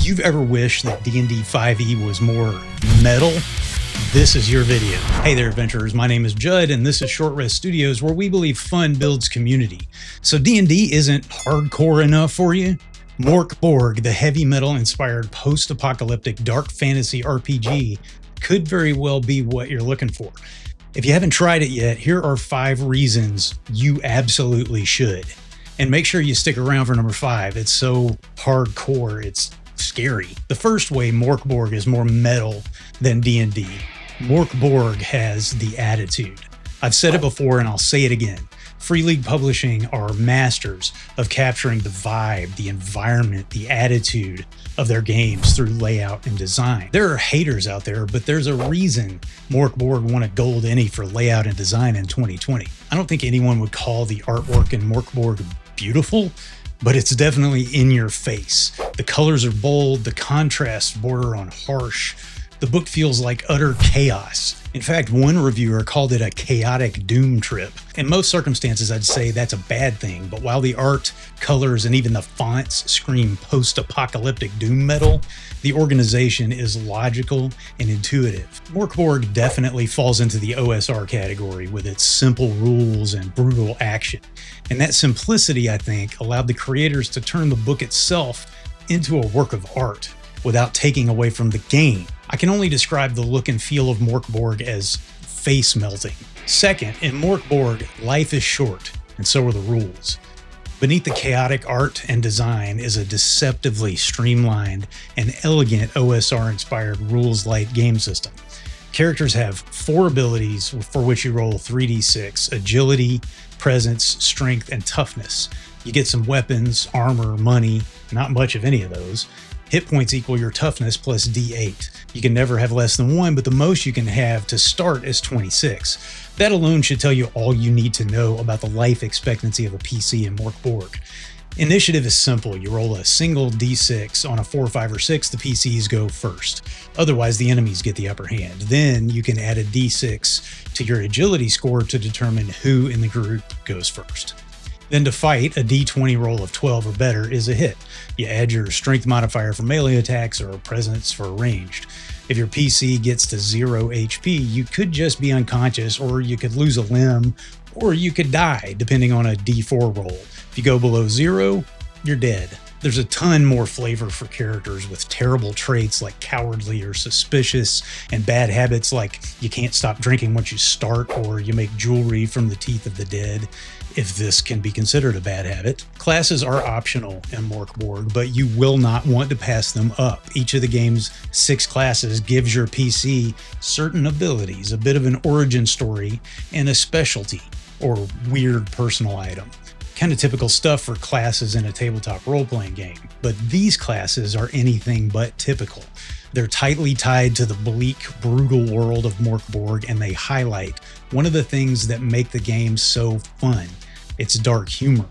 If you've ever wished that D&D 5e was more metal, this is your video. Hey there, adventurers. My name is Judd, and this is Short Rest Studios, where we believe fun builds community. So D&D isn't hardcore enough for you? Mörk Borg, the heavy metal-inspired post-apocalyptic dark fantasy RPG, could very well be what you're looking for. If you haven't tried it yet, here are 5 reasons you absolutely should. And make sure you stick around for number 5. It's so hardcore, it's scary. The first way Mörk Borg is more metal than D&D. Mörk Borg has the attitude. I've said it before and I'll say it again. Free League Publishing are masters of capturing the vibe, the environment, the attitude of their games through layout and design. There are haters out there, but there's a reason Mörk Borg won a gold Emmy for layout and design in 2020. I don't think anyone would call the artwork in Mörk Borg beautiful, but it's definitely in your face. The colors are bold, the contrasts border on harsh. The book feels like utter chaos. In fact, one reviewer called it a chaotic doom trip. In most circumstances, I'd say that's a bad thing, but while the art, colors, and even the fonts scream post-apocalyptic doom metal, the organization is logical and intuitive. Mörk Borg definitely falls into the OSR category with its simple rules and brutal action. And that simplicity, I think, allowed the creators to turn the book itself into a work of art without taking away from the game. I can only describe the look and feel of Mörk Borg as face melting. Second, in Mörk Borg, life is short, and so are the rules. Beneath the chaotic art and design is a deceptively streamlined and elegant OSR-inspired rules-light game system. Characters have 4 abilities for which you roll 3d6: agility, presence, strength, and toughness. You get some weapons, armor, money, not much of any of those. Hit points equal your toughness plus d8. You can never have less than 1, but the most you can have to start is 26. That alone should tell you all you need to know about the life expectancy of a PC in Mörk Borg. Initiative is simple. You roll a single d6. On a 4, 5, or 6, the PCs go first. Otherwise, the enemies get the upper hand. Then you can add a d6 to your agility score to determine who in the group goes first. Then to fight, a d20 roll of 12 or better is a hit. You add your strength modifier for melee attacks or presence for ranged. If your PC gets to 0 HP, you could just be unconscious, or you could lose a limb, or you could die, depending on a d4 roll. If you go below 0, you're dead. There's a ton more flavor for characters with terrible traits like cowardly or suspicious, and bad habits like you can't stop drinking once you start, or you make jewelry from the teeth of the dead, if this can be considered a bad habit. Classes are optional in Mörk Borg, but you will not want to pass them up. Each of the game's 6 classes gives your PC certain abilities, a bit of an origin story, and a specialty, or weird personal item. Kind of typical stuff for classes in a tabletop role-playing game, but these classes are anything but typical. They're tightly tied to the bleak, brutal world of Mörk Borg, and they highlight one of the things that make the game so fun. It's dark humor.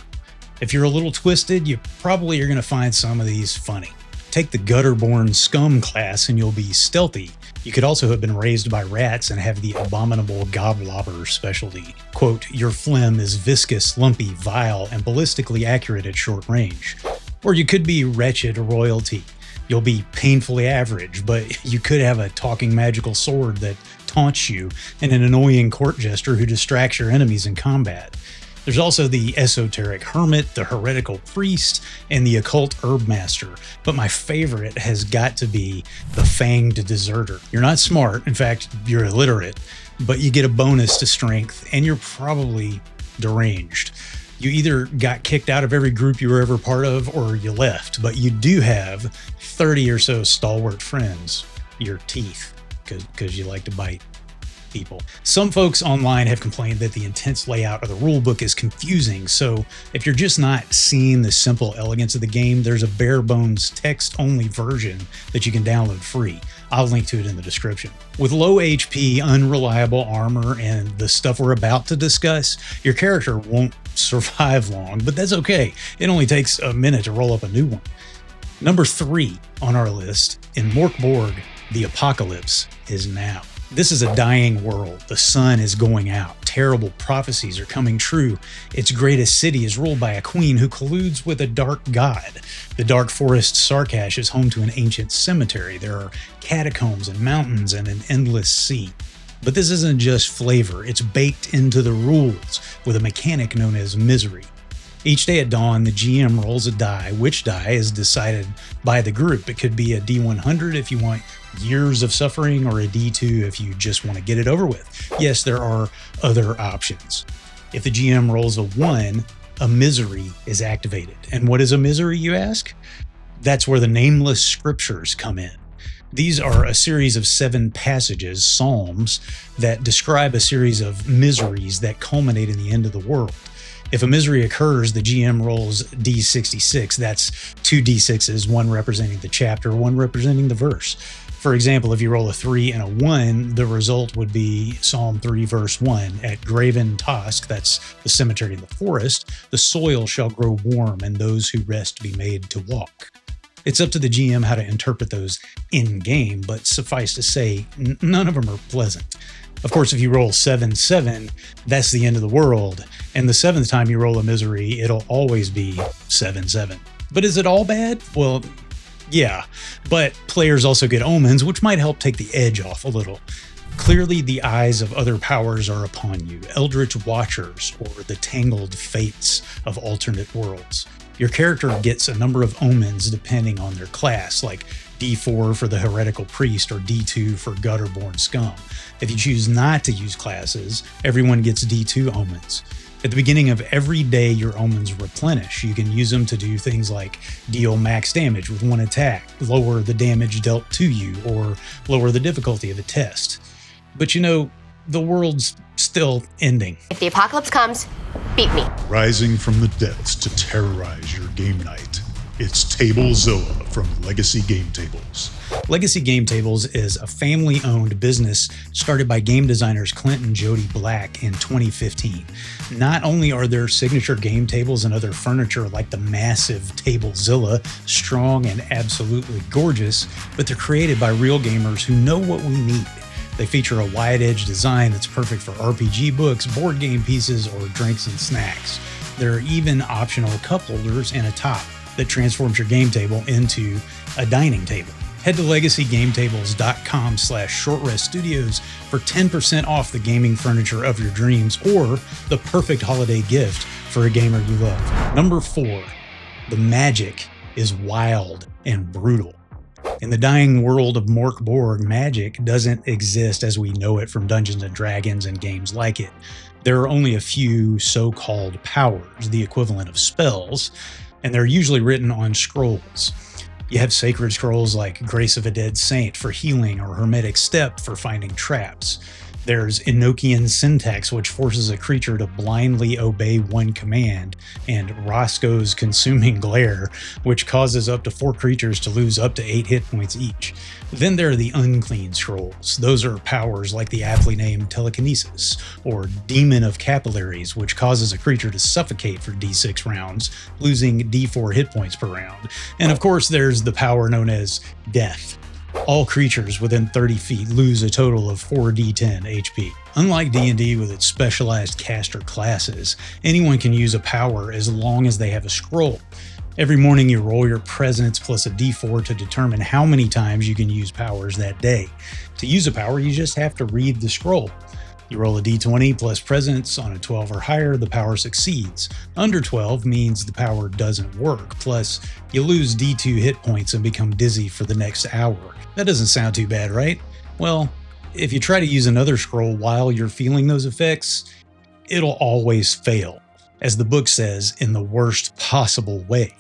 If you're a little twisted, you probably are going to find some of these funny. Take the Gutterborn Scum class and you'll be stealthy. You could also have been raised by rats and have the abominable Goblobber specialty. Quote, your phlegm is viscous, lumpy, vile, and ballistically accurate at short range. Or you could be wretched royalty. You'll be painfully average, but you could have a talking magical sword that taunts you and an annoying court jester who distracts your enemies in combat. There's also the esoteric hermit, the heretical priest, and the occult herb master. But my favorite has got to be the fanged deserter. You're not smart, in fact, you're illiterate, but you get a bonus to strength, and you're probably deranged. You either got kicked out of every group you were ever part of, or you left, but you do have 30 or so stalwart friends, your teeth, because you like to bite people. Some folks online have complained that the intense layout of the rulebook is confusing, so if you're just not seeing the simple elegance of the game, there's a bare bones text-only version that you can download free. I'll link to it in the description. With low HP, unreliable armor, and the stuff we're about to discuss, your character won't survive long, but that's okay. It only takes a minute to roll up a new one. Number 3 on our list, in Mörk Borg, the apocalypse is now. This is a dying world. The sun is going out. Terrible prophecies are coming true. Its greatest city is ruled by a queen who colludes with a dark god. The dark forest Sarkash is home to an ancient cemetery. There are catacombs and mountains and an endless sea. But this isn't just flavor. It's baked into the rules with a mechanic known as misery. Each day at dawn, the GM rolls a die. Which die is decided by the group. It could be a D100 if you want years of suffering, or a D2 if you just want to get it over with. Yes, there are other options. If the GM rolls a 1, a misery is activated. And what is a misery, you ask? That's where the Nameless Scriptures come in. These are a series of 7 passages, psalms, that describe a series of miseries that culminate in the end of the world. If a misery occurs, the GM rolls D66. That's 2 D6s, one representing the chapter, one representing the verse. For example, if you roll a 3 and a 1, the result would be Psalm 3, verse 1. At Graven Tosk, that's the cemetery in the forest, the soil shall grow warm, and those who rest be made to walk. It's up to the GM how to interpret those in-game, but suffice to say, none of them are pleasant. Of course, if you roll 7-7, that's the end of the world. And the 7th time you roll a misery, it'll always be 7-7. But is it all bad? Well, yeah. But players also get omens, which might help take the edge off a little. Clearly, the eyes of other powers are upon you, eldritch watchers, or the tangled fates of alternate worlds. Your character gets a number of omens depending on their class, like D4 for the heretical priest or D2 for gutterborn scum. If you choose not to use classes, everyone gets D2 omens. At the beginning of every day, your omens replenish. You can use them to do things like deal max damage with 1 attack, lower the damage dealt to you, or lower the difficulty of a test. But you know, the world's still ending. If the apocalypse comes, beat me. Rising from the depths to terrorize your game night, it's Tablezilla from Legacy Game Tables. Legacy Game Tables is a family-owned business started by game designers Clint and Jody Black in 2015. Not only are their signature game tables and other furniture like the massive Tablezilla strong and absolutely gorgeous, but they're created by real gamers who know what we need. They feature a wide-edge design that's perfect for RPG books, board game pieces, or drinks and snacks. There are even optional cup holders and a top that transforms your game table into a dining table. Head to legacygametables.com/shortreststudios for 10% off the gaming furniture of your dreams, or the perfect holiday gift for a gamer you love. Number 4, the magic is wild and brutal. In the dying world of Mörk Borg, magic doesn't exist as we know it from Dungeons & Dragons and games like it. There are only a few so-called powers, the equivalent of spells, and they're usually written on scrolls. You have sacred scrolls like Grace of a Dead Saint for healing, or Hermetic Step for finding traps. There's Enochian Syntax, which forces a creature to blindly obey one command, and Roscoe's Consuming Glare, which causes up to 4 creatures to lose up to 8 hit points each. Then there are the Unclean Scrolls. Those are powers like the aptly named Telekinesis, or Demon of Capillaries, which causes a creature to suffocate for D6 rounds, losing D4 hit points per round. And of course there's the power known as Death. All creatures within 30 feet lose a total of 4d10 HP. Unlike D&D with its specialized caster classes, anyone can use a power as long as they have a scroll. Every morning you roll your presence plus a d4 to determine how many times you can use powers that day. To use a power, you just have to read the scroll. You roll a d20 plus presence. On a 12 or higher, the power succeeds. Under 12 means the power doesn't work, plus you lose d2 hit points and become dizzy for the next hour. That doesn't sound too bad, right? Well, if you try to use another scroll while you're feeling those effects, it'll always fail, as the book says, in the worst possible way.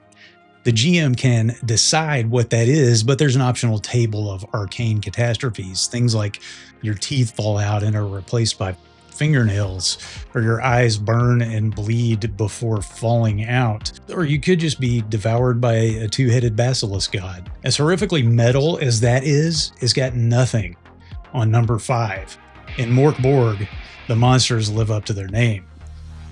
The GM can decide what that is, but there's an optional table of arcane catastrophes, things like your teeth fall out and are replaced by fingernails, or your eyes burn and bleed before falling out, or you could just be devoured by a 2-headed basilisk god. As horrifically metal as that is, it's got nothing on number 5. In Mörk Borg, the monsters live up to their name.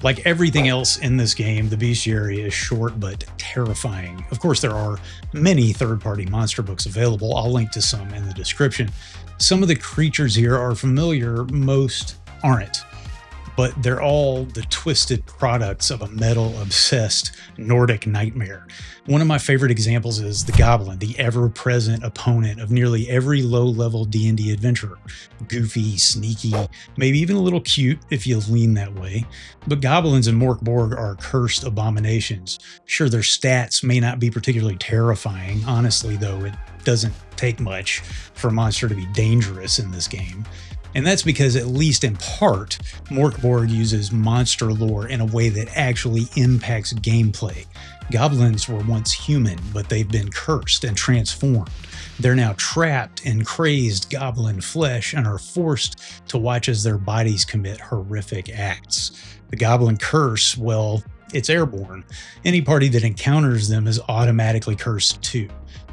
Like everything else in this game, the bestiary is short but terrifying. Of course, there are many third-party monster books available. I'll link to some in the description. Some of the creatures here are familiar, most aren't. But they're all the twisted products of a metal-obsessed Nordic nightmare. One of my favorite examples is the Goblin, the ever-present opponent of nearly every low-level D&D adventurer. Goofy, sneaky, maybe even a little cute if you lean that way. But goblins in Mörk Borg are cursed abominations. Sure, their stats may not be particularly terrifying. Honestly, though, it doesn't take much for a monster to be dangerous in this game. And that's because, at least in part, Mörk Borg uses monster lore in a way that actually impacts gameplay. Goblins were once human, but they've been cursed and transformed. They're now trapped in crazed goblin flesh and are forced to watch as their bodies commit horrific acts. The goblin curse, well, it's airborne. Any party that encounters them is automatically cursed too.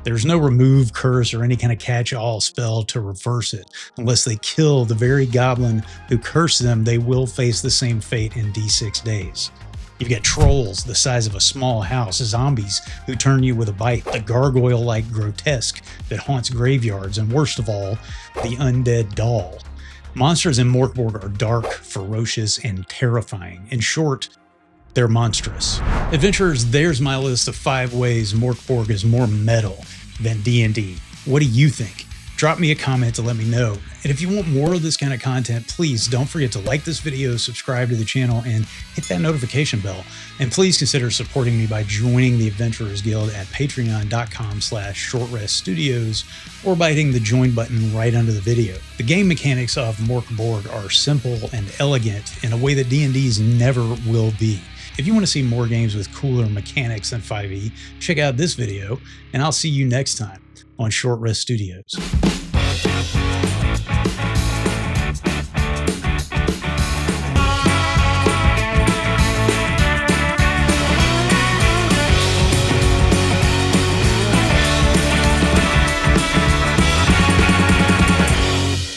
There's no remove curse or any kind of catch-all spell to reverse it. Unless they kill the very goblin who cursed them, they will face the same fate in D6 days. You've got trolls the size of a small house, zombies who turn you with a bite, the gargoyle-like grotesque that haunts graveyards, and worst of all, the undead doll. Monsters in Mörk Borg are dark, ferocious, and terrifying. In short, they're monstrous. Adventurers, there's my list of 5 ways Mörk Borg is more metal than D&D. What do you think? Drop me a comment to let me know. And if you want more of this kind of content, please don't forget to like this video, subscribe to the channel, and hit that notification bell. And please consider supporting me by joining the Adventurers Guild at patreon.com/shortreststudios or by hitting the join button right under the video. The game mechanics of Mörk Borg are simple and elegant in a way that D&D's never will be. If you want to see more games with cooler mechanics than 5e, check out this video, and I'll see you next time on Short Rest Studios.